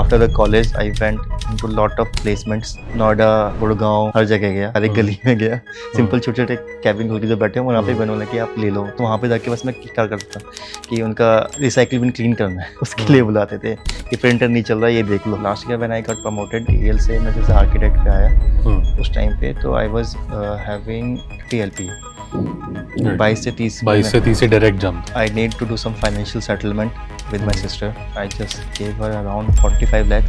After the college, I went into lot of placements. Noida, Gurgaon, हर जगह गया, हर एक गली में गया. सिंपल छोटे छोटे कैबिन खोल के जो बैठे हैं वहाँ पे मैंने बोला कि आप ले लो. तो वहाँ पे जाके बस मैं क्या करता था कि उनका रिसाइकिल बिन क्लीन करना है, उसके लिए बुलाते थे कि प्रिंटर नहीं चल रहा है, ये देख लो. Last year when I got promoted L से मैं जैसे आर्किटेक्ट पे आया उस टाइम पे, तो आई वाज हैविंग TLP 22 से 30 से direct jump. I need to do some financial settlement with my sister. I just gave her around 45 lakh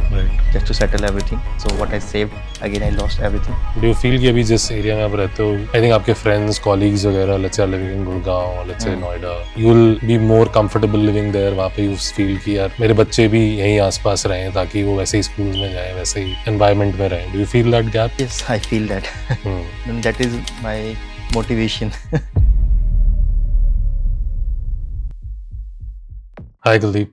just to settle everything. So what I saved, again I lost everything. Do you feel कि अभी जिस एरिया में आप रहते हो, I think आपके friends, colleagues वगैरह, let's say living in Gurgaon, let's say Noida, you will be more comfortable living there. वहाँ पे you feel कि यार मेरे बच्चे भी यहीं आसपास रहें ताकि वो वैसे ही स्कूल में जाएं, वैसे ही environment में रहें. Do you feel that gap? Yes, I feel that. And that is my motivation. Hi Kuldeep.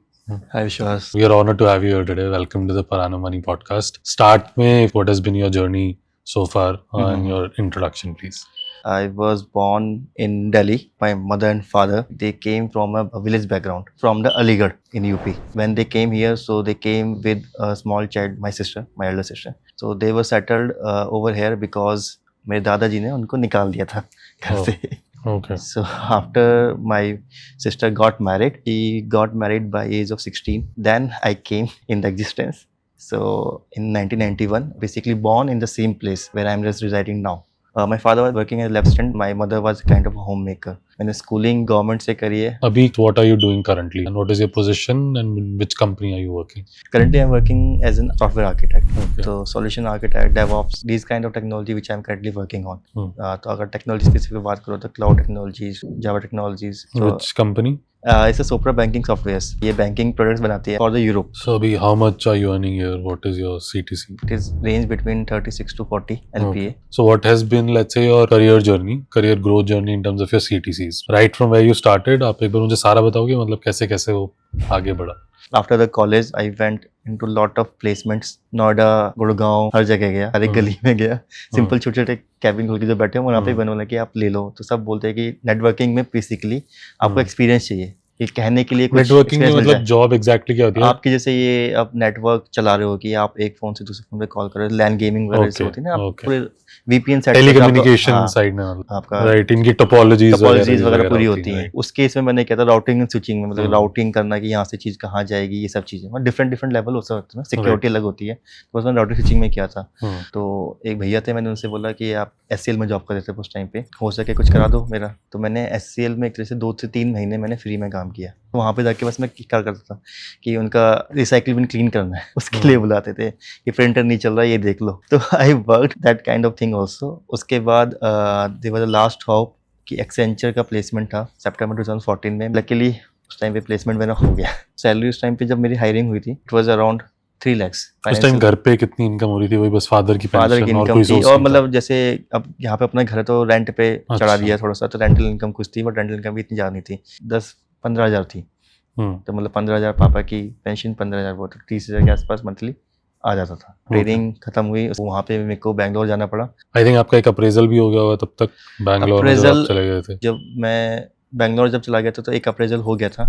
Hi Vishwas. We are honored to have you here today. Welcome to the Parano Money podcast. Start में what has been your journey so far and your introduction, please. I was born in Delhi. My mother and father, they came from a village background, from the Aligarh in UP. When they came here, so they came with a small child, my sister, my elder sister. So they were settled over here because मेरे दादाजी ने उनको निकाल दिया था घर से. Okay. So after my sister got married, she got married by age of 16. Then I came in the existence. So in 1991, basically born in the same place where I'm just residing now. My father was working as a lab student. My mother was kind of a homemaker. मैंने schooling government से करी है. अभी what are you doing currently and what is your position and in which company are you working? Currently I'm working as a software architect. Okay. So solution architect, DevOps, these kind of technology which I'm currently working on. तो अगर technology specific बात करो तो cloud technologies, Java technologies. So, Which company? it's a Sopra banking software. ये banking products बनाती है for the Europe. So अभी how much are you earning here? What is your CTC? It is range between 36 to 40 LPA. Okay. So what has been, let's say, your career growth journey in terms of your CTCs? Right from where you started, आप एक बार मुझे सारा बताओगे मतलब कैसे कैसे वो आगे बढ़ा? After the college, I went into lot of placements. Noida, Gurgaon, हर जगह गया, हर एक गली में गया. सिंपल छोटे छोटे कैबिन खोल के जो बैठे हैं वहाँ पे मैंने बोला कि आप ले लो. तो सब बोलते हैं कि नेटवर्किंग में बेसिकली आपको एक्सपीरियंस चाहिए. ये कहने के लिए कुछ नेटवर्किंग में मतलब जॉब एग्जैक्टली क्या होती है? आपकी जैसे ये आप नेटवर्क चला रहे हो कि आप एक फोन से दूसरे फोन पे कॉल कर रहे हो, लैन गेमिंग वगैरह से होती है ना, आप पूरे VPN सेट टेलीकम्युनिकेशन साइड में आपका राइट, इनकी टोपोलॉजीज वगैरह पूरी होती हैं. उस केस में मैंने क्या था, राउटिंग एंड स्विचिंग में, मतलब राउटिंग करना कि यहाँ से चीज कहाँ जाएगी, ये सब चीजें डिफरेंट लेवल होता है. सिक्योरिटी अलग होती है, तो उसमें राउटिंग स्विचिंग में किया था. तो एक भैया थे, मैंने उनसे बोला कि आप SCL में जॉब करते थे उस टाइम पे, हो सके कुछ करा दो मेरा. तो मैंने SCL में एक तरह से 2 से 3 महीने मैंने फ्री में काम किया. तो वहाँ पे जाके बस मैं क्या करता था कि उनका रिसाइकिल बिन क्लीन करना है, उसके लिए बुलाते थे कि प्रिंटर नहीं चल रहा है, ये देख लो. तो I work that kind of thing also. उसके बाद there was a last hope कि एक्सेंचर का प्लेसमेंट था सितंबर 2014 में. लकीली उस टाइम पे प्लेसमेंट मेरा हो गया. सैलरी उस टाइम पे जब मेरी हायरिंग हुई थी, इट वाज अराउंड 3 lakhs. उस टाइम घर पे कितनी इनकम हो रही थी? वही बस फादर की इनकम थी. और मतलब जैसे अब यहाँ पे अपना घर है तो रेंट पे चढ़ा दिया थोड़ा सा, तो रेंटल इनकम कुछ थी, बट रेंटल इनकम भी इतनी ज़्यादा नहीं थी. 10-15 हज़ार थी. तो मतलब 15 हज़ार पापा की पेंशन, 15 हज़ार वो, तो 30 हज़ार के आसपास मंथली आ जाता था. ट्रेनिंग खत्म हुई, वहाँ पे मेरे को बैंगलोर जाना पड़ा. आई थिंक आपका एक अप्रेजल भी हो गया होगा तब तक बैंगलोर में जब आप चले गए थे. जब मैं बैंगलोर चला गया था तो एक अप्रेजल हो गया था.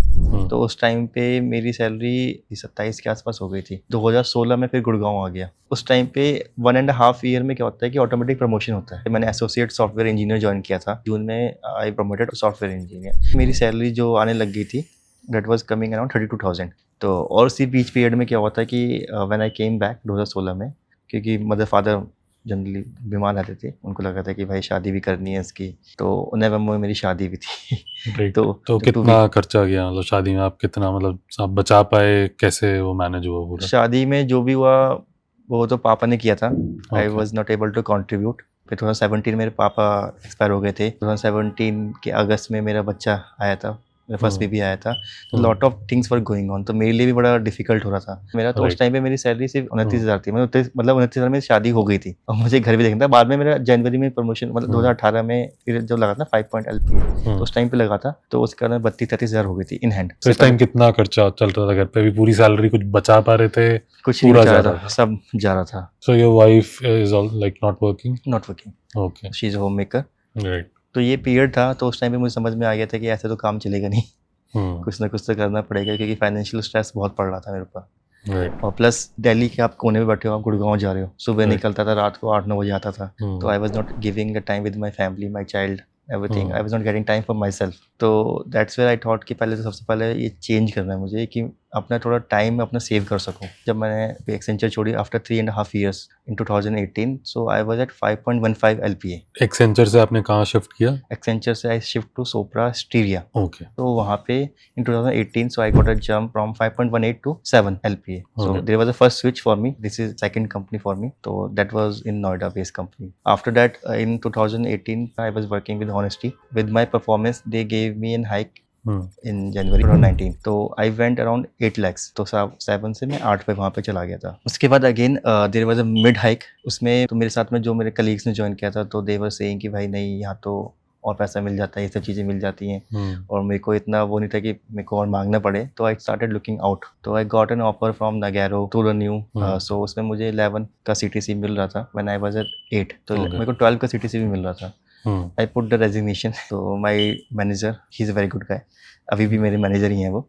तो उस टाइम पे मेरी सैलरी 27 के आसपास हो गई थी. 2016 में फिर गुड़गांव आ गया. उस टाइम पे 1.5 ईयर में क्या होता है कि ऑटोमेटिक प्रमोशन होता है. मैंने एसोसिएट सॉफ्टवेयर इंजीनियर ज्वाइन किया था. जून में आई प्रमोटेड सॉफ्टवेयर इंजीनियर. मेरी सैलरी जो आने लग गई थी, दैट वाज कमिंग अराउंड 32,000. तो और सी बीच पीरियड में क्या होता है कि व्हेन आई केम बैक 2016 में, क्योंकि मदर फादर जनरली बीमार रहते थे, उनको लगा था कि भाई शादी भी करनी है इसकी. तो नवंबर में मेरी शादी भी थी. तो कितना खर्चा गया मतलब शादी में? आप कितना मतलब आप बचा पाए? कैसे वो मैनेज हुआ पूरा? शादी में जो भी हुआ वो तो पापा ने किया था. I was not able to contribute. फिर 2017 मेरे पापा एक्सपायर हो गए थे. 2017 के अगस्त में मेरा बच्चा आया था, मेरा फर्स्ट बेबी आया था. तो lot of things were going on. तो मेरे लिए भी बड़ा डिफिकल्ट हो रहा था मेरा. तो उस टाइम पे मेरी सैलरी सिर्फ 29 हज़ार थी. मतलब 29 हज़ार में शादी हो गई थी और मुझे घर भी देखना था. बाद में मेरा जनवरी में प्रमोशन, मतलब 2018 में फिर जो लगा था 5 point LPA, तो उस टाइम पे लगा था. तो उसके कारण 32-33 हज़ार हो गई थी इन हैंड. तो इस टाइम कितना खर्चा चल रहा था घर पे? भी पूरी सैलरी कुछ बचा पा रहे थे? कुछ नहीं जा रहा था, सब जा रहा था. So your wife is like not working? Okay, she is home maker. Right. तो ये पीरियड था. तो उस टाइम पे मुझे समझ में आ गया था कि ऐसे तो काम चलेगा नहीं. कुछ ना कुछ तो करना पड़ेगा, क्योंकि फाइनेंशियल स्ट्रेस बहुत पड़ रहा था मेरे ऊपर. राइट। और प्लस दिल्ली के आप कोने में बैठे हो, आप गुड़गांव जा रहे हो, सुबह Right. निकलता था, रात को 8-9 बजे आता था, तो I was not giving the time with my family, my child, everything, I was not getting time for my self. तो दैट्स वेयर आई थॉट कि पहले तो सबसे पहले ये चेंज करना है मुझे कि अपना थोड़ा टाइम अपना सेव कर सकूं। जब मैंने एक्सेंचर छोड़ी after 3.5 years in 2018, so I was at 5.15 LPA। Accenture से आपने कहाँ शिफ्ट किया? एक्सेंचर से आई शिफ्ट टू सोप्रा स्टीरिया। ओके। तो वहाँ पे इन 2018, so I got a jump from 5.18 to 7 LPA. So Okay. there was a first switch for me. This is second company for me. So that was in Noida based company. After that, in 2018, I was working with Honesty. With my performance, they gave me a hike in January 2019. तो I went around 8 lakhs. तो 7 से मैं 8 पे वहाँ पे चला गया था। उसके बाद again there was a mid hike. उसमें तो मेरे साथ में जो मेरे colleagues ने join किया था, तो they were saying कि भाई नहीं, यहाँ तो और पैसा मिल जाता है, ये सब चीज़ें मिल जाती हैं, और मेरे को इतना वो नहीं था कि मेरे को और मांगना पड़े। तो आई स्टार्टेड लुकिंग आउट। तो I got an offer from नगैरो टू द न्यू। सो उसमें मुझे 11 का CTC मिल रहा था व्हेन आई वाज एट 8। तो मेरे को 12 का CTC भी मिल रहा था। I put the resignation. तो my manager, he is a very good guy, अभी भी मेरे मैनेजर ही हैं वो।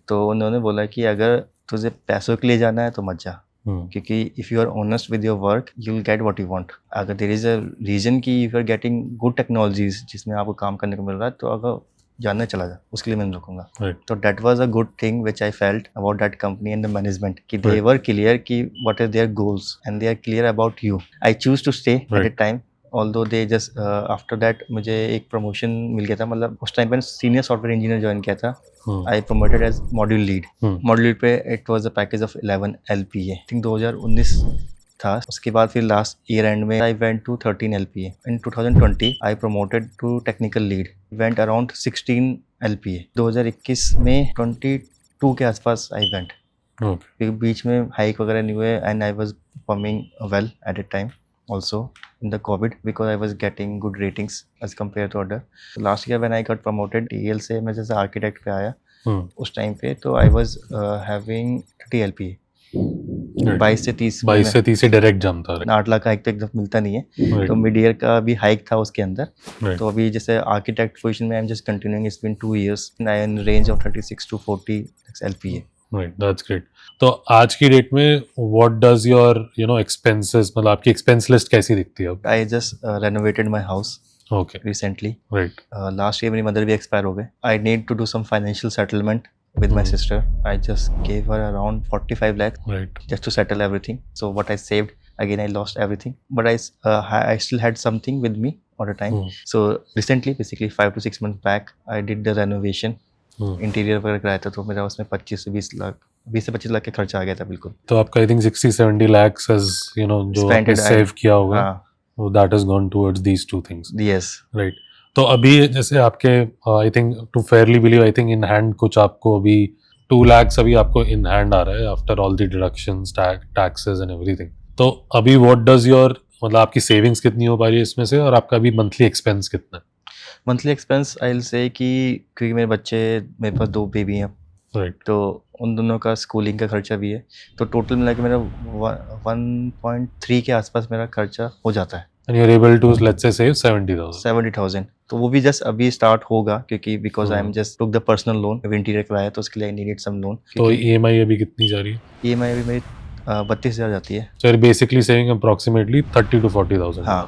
तो उन्होंने बोला कि अगर तुझे पैसों के लिए जाना है तो मत जा, क्योंकि if you are honest with your work you will get what you want. अगर देयर इज़ अ रीजन कि if you are getting good technologies जिसमें आपको काम करने को मिल रहा है, तो अगर जानना चला जा, उसके लिए मैं नहीं रुकूंगा। तो that was a good thing which I felt about that company and the management, कि दे वर क्लियर कि what are their goals and they are clear about you. I choose to stay at the time, although they just after that मुझे एक promotion मिल गया था। मतलब उस time पे senior software engineer join किया था। I promoted as module lead. Module lead पे it was a package of 11 LPA। I think 2019 था। उसके बाद फिर लास्ट ईयर एंड में I went to 13 LPA। In 2020 I promoted to technical lead, went around 16 LPA। 2021 में 22 के आसपास I went, क्योंकि बीच में हाइक वगैरह नहीं हुए and I was performing well at the time also in the COVID, because I was getting good ratings as compared to other. So last year when I got promoted TL से मैं जैसे architect पे आया, उस time पे तो I was having 30 LPA। 22 से 30 direct jump था। 8 लाख का हाइक तो एकदम मिलता नहीं है। तो मिड ईयर का भी हाइक था उसके अंदर। तो अभी जैसे आर्किटेक्ट पोजीशन में I am just continuing, it's been 2 years in range of 36 to 40 LPA। Right, that's great. तो आज की डेट में व्हाट डज योर एक्सपेंसेस, मतलब आपकी एक्सपेंस लिस्ट कैसी दिखती है अब? I just renovated my house okay recently। राइट। लास्ट ईयर मेरी मदर भी एक्सपायर हो गए। I need to do some financial settlement with my sister. I just gave her around 45 lakhs Right. just to settle everything. So what I saved, again I lost everything, but I still had something with me all the time. So recently, basically 5 to 6 months back, I did the renovation. Interior वगैरह कराया था, तो मेरा उसमें 25 से 20 लाख 20 से 25 लाख का खर्चा आ गया था बिल्कुल। तो आपका आई थिंक 60-70 lakhs as जो आपने सेव किया होगा, that has gone towards these two things. Yes. Right. तो अभी जैसे आपके I think to fairly believe, I think in hand कुछ आपको अभी 2 lakhs अभी आपको इन हैंड आ रहा है after all the deductions, taxes and everything. तो अभी व्हाट डज योर, मतलब आपकी सेविंग्स कितनी हो पा रही है इसमें से, और आपका अभी मंथली एक्सपेंस कितना है? Monthly expense I will say कि क्योंकि मेरे बच्चे, मेरे पास 2 बेबी हैं, राइट, तो उन दोनों का स्कूलिंग का खर्चा भी है, तो टोटल मिला के मेरा 1.3 के आसपास मेरा खर्चा हो जाता है। And you're able to let's say save 70,000. तो वो भी जस्ट अभी स्टार्ट होगा, क्योंकि because I am just took the personal loan, अभी इंटीरियर कराया तो उसके लिए आई नीडेड सम लोन। तो EMI अभी कितनी जा रही है? EMI अभी मेरी 32,000 जाती है। So you're basically saving approximately 30 to 40,000. हाँ,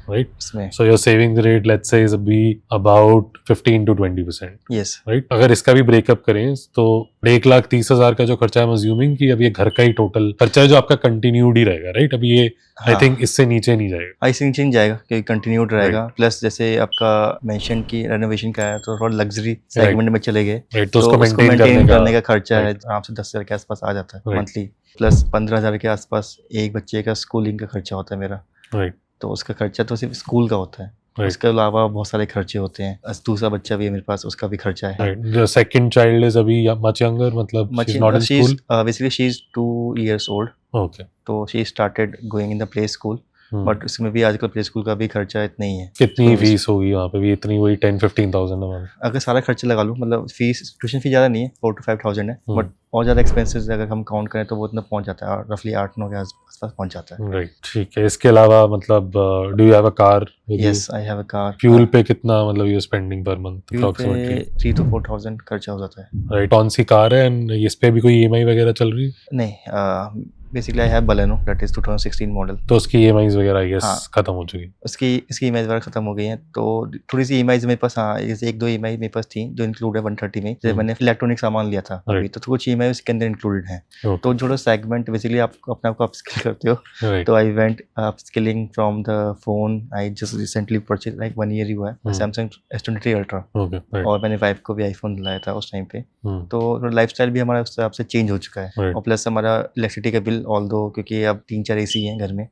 right? इसमें So your saving rate let's say is be about 15 to 20%. Yes. Right? अगर इसका भी ब्रेकअप करें तो 1,30,000 का जो खर्चा है, अज्यूमिंग कि अब ये घर का ही टोटल खर्चा है जो आपका कंटिन्यूड ही राइट? राइट, अभी ये आई थिंक इससे नीचे नहीं जाएगा। इससे नीचे नहीं जाएगा, क्योंकि कंटिन्यूड रहेगा। प्लस जैसे आपका मेंशन की रेनोवेशन का है, तो थोड़ा लग्जरी सेगमेंट में चले गए, तो उसको मेंटेन करने का खर्चा है आराम से 10,000 के आसपास आ जाता है मंथली। प्लस 15,000 के आसपास एक बच्चे का स्कूलिंग का खर्चा होता है मेरा। राइट, तो उसका खर्चा तो सिर्फ स्कूल का होता है, उसके अलावा बहुत सारे खर्चे होते हैं। दूसरा बच्चा भी है मेरे पास, उसका भी खर्चा है। The second child is अभी much younger, मतलब she's not in school? Basically she is 2 years old. Okay. तो she started going in the play school. But उसमें भी आजकल प्ले स्कूल का भी खर्चा इतना ही है। कितनी फीस होगी वहाँ पे भी? इतनी वही 10-15,000 अगर सारा खर्चा लगा लूँ, मतलब फीस ट्यूशन फी ज़्यादा नहीं है, 4 to 5,000 है, बट और ज़्यादा एक्सपेंसेस अगर हम काउंट करें तो वो इतना पहुँच जाता है, रफली 8-9 के आसपास पहुँच जाता है। राइट, ठीक है। इसके अलावा मतलब do you have a car? Yes, I have a car. Fuel पे कितना मतलब you spending per month fuel पे अप्रोक्सीमेटली? 3 to 4,000 खर्चा हो जाता है। राइट, कौन सी कार है एंड इस पे भी कोई ईएमआई वगैरह चल रही है? नहीं, basically I have Baleno, that is 2016 model. तो उसकी ईएमआईज वगैरह आई गेस हाँ। खत्म हो चुकी? इसकी ईएमआईज वगैरह खत्म हो गई हैं, तो थोड़ी सी ईएमआईज मेरे पास, हाँ, जैसे 1-2 ईएमआई मेरे पास थी जो इंक्लूड है 130 में, जैसे मैंने इलेक्ट्रॉनिक सामान लिया था अभी, तो कुछ ईएमआई उसके अंदर इंक्लूडेड है। तो जो सेगमेंट बेसिकली आप अपने आप को अपस्किल करते हो, तो I went upskilling from the phone. I just recently purchase, like 1 year ही हुआ है, सैमसंग S23 अल्ट्रा, और मैंने वाइफ को भी आईफोन दिलाया था उस टाइम पे। तो लाइफस्टाइल भी हमारा उस हिसाब से चेंज हो चुका है, और प्लस हमारा इलेक्ट्रिसिटी का बिल, ऑल्दो क्योंकि अब 3-4 AC हैं घर में,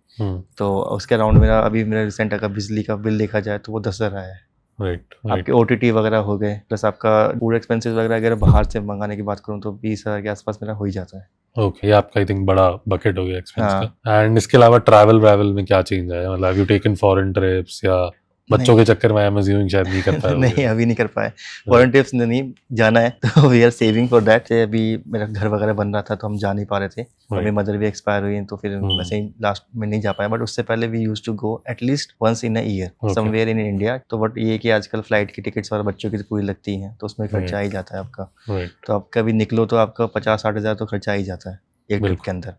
तो उसके अराउंड मेरा रिसेंट अगर बिजली का बिल देखा जाए तो वो 10,000 आया है। राइट, आपके OTT वगैरह हो गए, प्लस आपका फूड एक्सपेंसेस वगैरह अगर बाहर से मंगाने की बात करूँ तो 20,000 के आसपास मेरा हो ही जाता है। ओके, ये आपका आई थिंक बड़ा बकेट हो गया एक्सपेंस का। एंड इसके अलावा ट्रैवल में क्या चेंज आया? मतलब यू टेकन फॉरेन ट्रिप्स या बच्चों के चक्कर में आई एम अज्यूमिंग शायद नहीं कर पाए? नहीं, अभी नहीं कर पाए। फॉरेन ट्रिप्स नहीं जाना है, तो we are saving for that. अभी मेरा घर वगैरह बन रहा था तो हम जा नहीं पा रहे थे, मेरी मदर भी एक्सपायर हुई, तो फिर वैसे ही लास्ट में नहीं जा पाया। बट उससे पहले we used to go at least once in a year somewhere in India. तो बट ये कि आजकल फ्लाइट की टिकट्स और बच्चों की तो पूरी लगती हैं, तो उसमें खर्चा आ ही जाता है आपका। तो आप कभी निकलो तो आपका 50-60 हज़ार तो खर्चा आ ही जाता है एक ट्रिप के अंदर।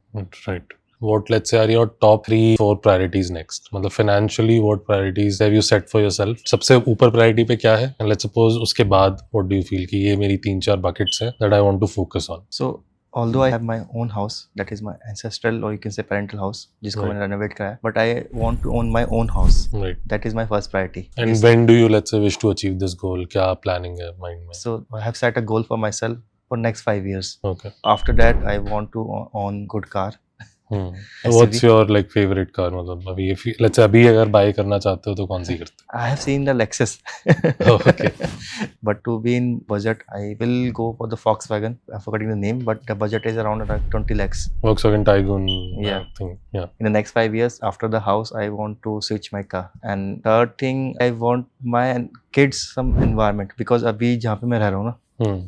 Right. What, let's say, are your top 3-4 priorities next? मतलब financially what priorities have you set for yourself? सबसे ऊपर priority पे क्या है? And let's suppose उसके बाद what do you feel कि ये मेरी 3-4 buckets है that I want to focus on? So although I have my own house, that is my ancestral or you can say parental house, जिसको मैंने renovate कराया, but I want to own my own house. Right. That is my first priority. And when do you, let's say, wish to achieve this goal? क्या planning है mind में? So I have set a goal for myself for next 5 years. Okay. After that I want to own good car. What's your like favorite car? मतलब अभी let's say अभी अगर buy करना चाहते हो तो कौन सी करते हो? I have seen the Lexus. Okay. But to be in budget, I will go for the Volkswagen. I'm forgetting the name, but the budget is around 20 lakhs. Volkswagen Tiguan. Yeah. I think, yeah. In the next 5 years, after the house, I want to switch my car. And third thing, I want my kids some environment, because अभी जहाँ पे मैं रह रहा हूँ ना,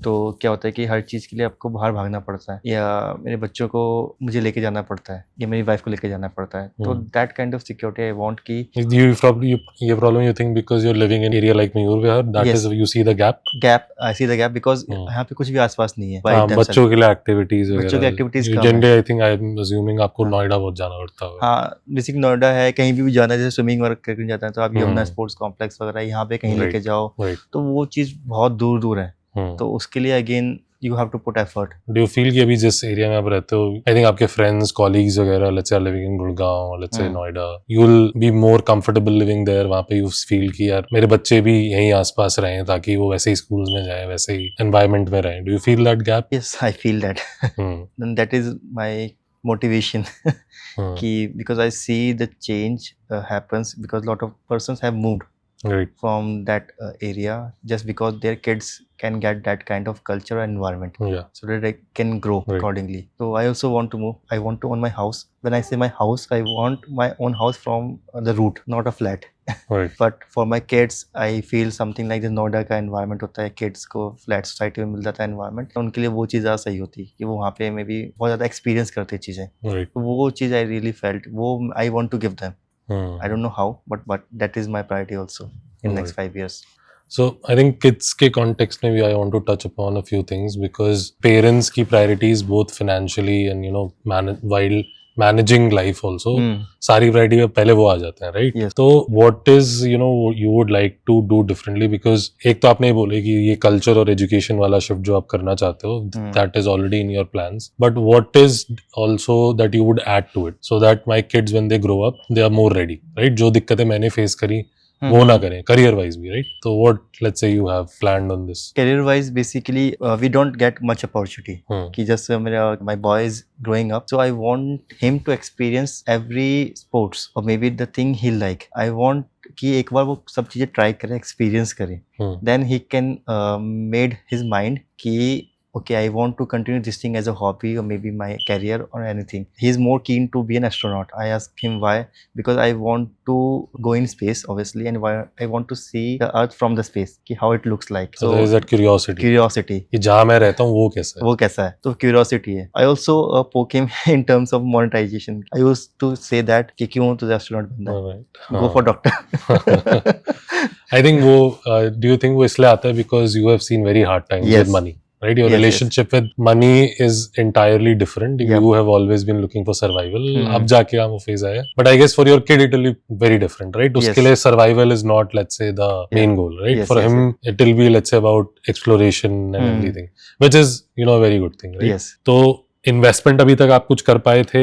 तो क्या होता है कि हर चीज़ के लिए आपको बाहर भागना पड़ता है, या मेरे बच्चों को मुझे लेके जाना पड़ता है, या मेरी वाइफ को लेके जाना पड़ता है। तो that kind of security I want कि ये problem you think because you are living in area like Mayur Vihar, that is you see the gap I see the gap because यहाँ पे कुछ भी आसपास नहीं है। बच्चों के लिए activities generally I think I am assuming आपको नोएडा बहुत जाना पड़ता है। हाँ, बेसिक नोएडा है, कहीं भी जाना है, जैसे स्विमिंग वर्क करके जाता है तो आप यमुना स्पोर्ट्स कॉम्प्लेक्स वगैरह यहाँ पे कहीं लेके जाओ, तो वो चीज़ बहुत दूर दूर है, तो उसके लिए again you have to put effort. Do you feel कि अभी जिस एरिया में आप रहते हो, आई थिंक आपके फ्रेंड्स कॉलीग्स वगैरह let's say living in Gurgaon, let's say Noida, you will be more comfortable living there? वहाँ पे यू फील कि यार मेरे बच्चे भी यहीं आसपास रहें ताकि वो वैसे ही स्कूल्स में जाएं, वैसे ही एनवायरनमेंट में रहें? Do you feel that gap? Yes, I feel that, then that is my motivation कि because I see the change happens because lot of persons have moved from that area just because their kids can get that kind of culture and environment, so that they can grow accordingly. So I also want to move. I want to own my house. When I say my house, I want my own house from the root, not a flat. But for my kids, I feel something like the Noida का environment होता है, kids को flat society में मिल जाता है environment, उनके लिए वो चीज़ ज़्यादा सही होती है कि वो वहाँ पे में भी बहुत ज़्यादा experience करते हैं चीज़ें, तो वो चीज़ I really felt, वो I want to give them. I don't know how, but that is my priority also in next 5 years. So I think kids के context में भी I want to touch upon a few things because parents की priorities both financially and you know while managing life also सारी priority में पहले वो आ जाते हैं, right? Yes. तो what is you know you would like to do differently because एक तो आपने बोले कि ये culture और education वाला shift जो आप करना चाहते हो that is already in your plans, but what is also that you would add to it so that my kids when they grow up they are more ready, right? जो दिक्कतें मैंने face करी वो ना करें career wise भी, right? So what let's say you have planned on this? Career wise basically we don't get much opportunity कि जैसे मेरा my boy is growing up, so I want him to experience every sports or maybe the thing he like. I want कि एक बार वो सब चीज़ें try करे, experience करे, then he can made his mind कि okay, I want to continue this thing as a hobby or maybe my career or anything. He is more keen to be an astronaut. I asked him why, because I want to go in space obviously, and why I want to see the earth from the space, कि how it looks like. So there is that curiosity कि जहाँ मैं रहता हूँ वो कैसा है, तो curiosity है. I also poke him in terms of monetization. I used to say that कि क्यों तुझे astronaut बनना है, go for doctor. I think वो do you think वो इसलिए आता है because you have seen very hard times with money, right? Your relationship with money is entirely different. You have always been looking for survival. अब जाके वो phase आया. But I guess for your kid it will be very different, right? उसके लिए survival is not, let's say, the main goal, right? For him it will be, let's say, about exploration and everything, which is, you know, a very good thing, right? Yes. तो investment अभी तक आप कुछ कर पाए थे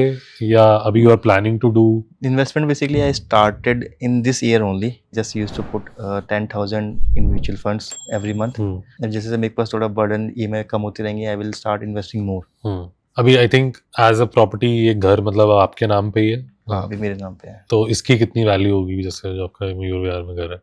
या अभी you are planning to do? Investment basically I started in this year only. Just used to put 10,000 in mutual funds every month. जैसे से मेरे पास थोड़ा बर्डन ईएमआई कम होती रहेंगी, I will start investing more. अभी I think as a property ये घर मतलब आपके नाम पे ही है? हाँ, अभी मेरे नाम पे है. तो इसकी कितनी वैल्यू होगी जैसे जो आपका मयूर विहार में घर है?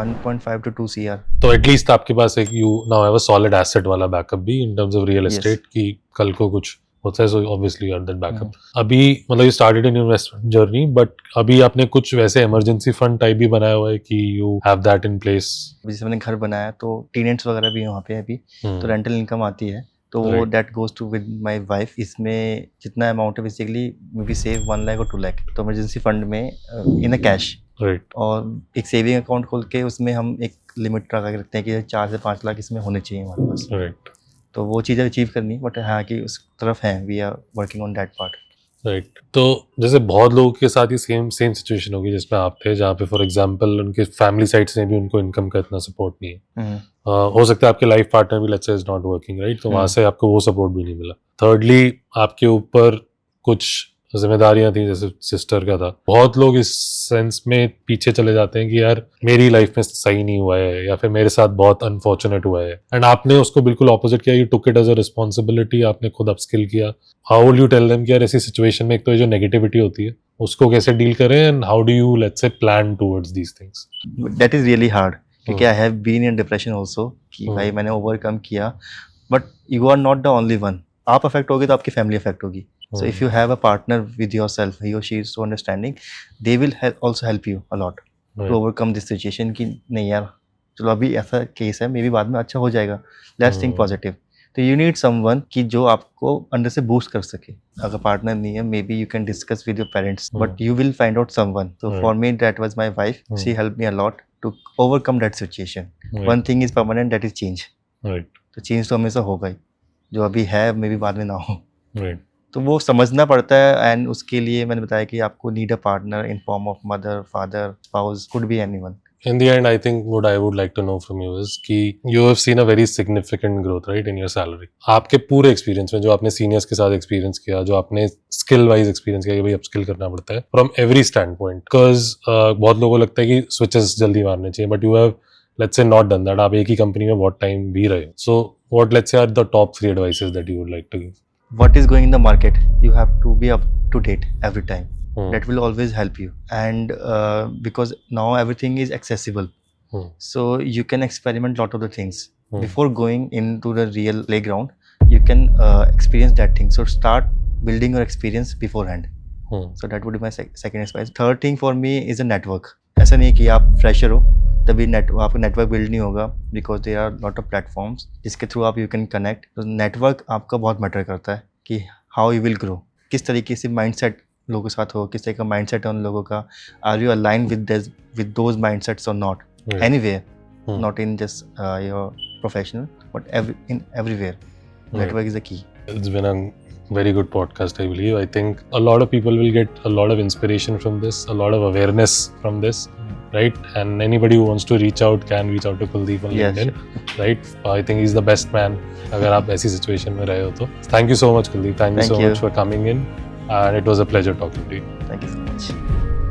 1.5 to 2 CR. तो एटलीस्ट आपके पास एक you now have a solid asset वाला बैकअप भी in terms of real estate की कल को कुछ होता है, so obviously you have that backup. अभी मतलब you started in investment journey, but अभी आपने कुछ वैसे इमरजेंसी फंड टाइप भी बनाया हुआ है कि you have that in place? जैसे मैंने घर बनाया तो टेनेंट्स वगैरह भी वहाँ पे अभी, तो रेंटल इनकम आती है, तो वो that goes to with my wife. इसमें जितना अमाउंट है basically maybe save 1 lakh और 2 लाख तो इमरजेंसी फंड में इन अ कैश. राइट. और एक सेविंग अकाउंट खोल के उसमें हम एक लिमिट लगा के रखते हैं कि 4 से 5 लाख इसमें होने चाहिए हमारे पास. राइट. तो वो चीज़ें अचीव करनी, बट हाँ कि उस तरफ है, we are working on that part. Right. तो जैसे बहुत लोगों के साथ ही सेम सिचुएशन होगी जिसमें आप थे, जहाँ पे फॉर एग्जांपल उनके फैमिली साइड से भी उनको इनकम का इतना सपोर्ट नहीं है. हो सकता है आपके लाइफ पार्टनर भी let's say is not working, right? तो वहाँ से आपको वो सपोर्ट भी नहीं मिला. थर्डली आपके ऊपर कुछ जिम्मेदारियां थी, जैसे सिस्टर का था. बहुत लोग इस सेंस में पीछे चले जाते हैं कि यार मेरी लाइफ में सही नहीं हुआ है या फिर मेरे साथ बहुत अनफॉर्चुनेट हुआ है, एंड आपने उसको बिल्कुल ऑपोजिट किया. You took it as a responsibility, आपने खुद अपस्किल किया. How will you tell them कि यार ऐसी सिचुएशन में एक तो ये जो नेगेटिविटी होती है उसको कैसे डील करें, and how do you let's say plan towards these things? That is really hard, क्योंकि I have been in depression also कि भाई मैंने ओवरकम किया, but you are not the only one. आप अफेक्ट होगी तो आपकी फैमिली अफेक्ट होगी. So if you have a partner with yourself, he or she is so understanding, they will also help you a lot to overcome this situation. कि नहीं यार चलो अभी ऐसा केस है, मे बी बाद में अच्छा हो जाएगा, let's think positive. तो you need someone कि जो आपको अंदर से बूस्ट कर सके. अगर पार्टनर नहीं है, may be you can discuss with your parents, but you will find out someone. So for me that was my wife. She helped me a lot to overcome that situation. One thing is permanent, that is change. तो change तो हमेशा होगा ही, जो अभी है may be बाद में ना हो. तो वो समझना पड़ता है, एंड उसके लिए मैंने बताया कि आपको need a partner in form of mother, father, spouse, could be anyone. In the end, I think what I would like to know from you is कि you have seen a very significant growth, right, in your salary. आपके पूरे experience में जो आपने seniors के साथ experience किया, जो आपने स्किल वाइज एक्सपीरियंस किया कि भाई अपस्किल करना पड़ता है from every stand point, because बहुत लोगों को लगता है कि स्विचेस जल्दी मारने चाहिए, but you have let's say not done that. आप एक ही कंपनी में बहुत टाइम भी रहे. So what let's say are the top 3 advices that you would like to give? What is going in the market, you have to be up to date every time. That will always help you, and because now everything is accessible, so you can experiment lot of the things before going into the real playground. You can experience that thing, so start building your experience beforehand. So that would be my second advice. Third thing for me is a network. ऐसा नहीं कि आप fresher हो तभी आपका network build नहीं होगा, because there are lot of platforms जिसके थ्रू आप यू कैन कनेक्ट. तो नेटवर्क आपका बहुत मैटर करता है कि हाउ यू विल ग्रो, किस तरीके से माइंडसेट लोगों के साथ हो, किस तरह का माइंडसेट है उन लोगों का, are you align with those mindsets और not, anywhere, not in just your professional but in everywhere. Network is the key. It's been a very good podcast, I believe. I think a lot of people will get a lot of inspiration from this, a lot of awareness from this, right? And anybody who wants to reach out can reach out to Kuldeep on LinkedIn, right? I think he's the best man अगर आप ऐसी situation में रहे हो तो. Thank you so much, Kuldeep. Thank you so much for coming in, and it was a pleasure talking to you. Thank you so much.